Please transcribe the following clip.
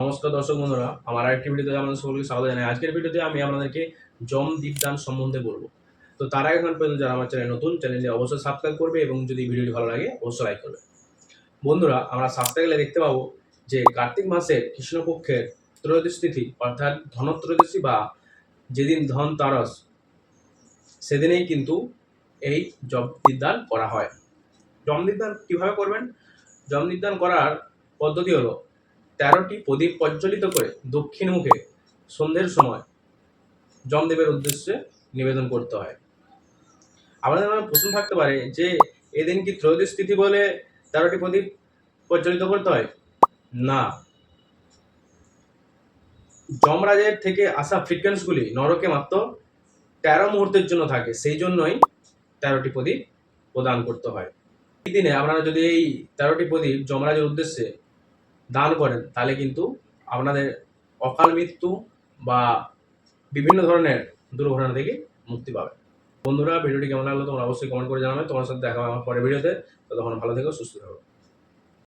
নমস্কার দর্শক বন্ধুরা, আমার আরেকটি ভিডিওতে আমাদের সকলকে স্বাগত জানাই। আজকের ভিডিওতে আমি আপনাদেরকে যম দীপদান সম্বন্ধে বলবো। তো তার আগে এখন পর্যন্ত যারা আমার চ্যানেল নতুন, চ্যানেলটি অবশ্যই সাবস্ক্রাইব করবে এবং যদি ভিডিওটি ভালো লাগে অবশ্যই লাইক করবে। বন্ধুরা, আমরা শাস্ত্রে গেলে দেখতে পাবো যে কার্তিক মাসের কৃষ্ণপক্ষের ত্রয়োদশ তিথি অর্থাৎ ধনত্রয়োদশী বা যেদিন ধনতেরাস, সেদিনেই কিন্তু এই যম দীপদান করা হয়। যম দীপদান কীভাবে করবেন? যম দীপদান করার পদ্ধতি হলো ১৩টি প্রদীপ প্রজ্বলিত করে দক্ষিণ মুখে সন্ধ্যের সময় যমদেবের উদ্দেশ্যে নিবেদন করতে হয়। আপনাদের মনে প্রশ্ন থাকতে পারে যে এদিন কি ত্রয়োদশ তিথি বলে ১৩টি প্রদীপ প্রজ্বলিত করতে হয়? না, যমরাজের থেকে আসা ফ্রিকোয়েন্সিগুলি নরকে মাত্র ১৩ মুহূর্তের জন্য থাকে, সেই জন্যই ১৩টি প্রদীপ প্রদান করতে হয়। এই দিনে আপনারা যদি এই ১৩টি প্রদীপ যমরাজের উদ্দেশ্যে দান করেন তাহলে কিন্তু আপনাদের অকাল মৃত্যু বা বিভিন্ন ধরনের দুর্ঘটনা থেকে মুক্তি পাবে। বন্ধুরা, ভিডিওটি কেমন লাগলো তোমরা অবশ্যই কমেন্ট করে জানাবে। তোমার সাথে দেখা হবে আমার পরের ভিডিওতে। ততক্ষণ ভালো থেকো, সুস্থ থাকো।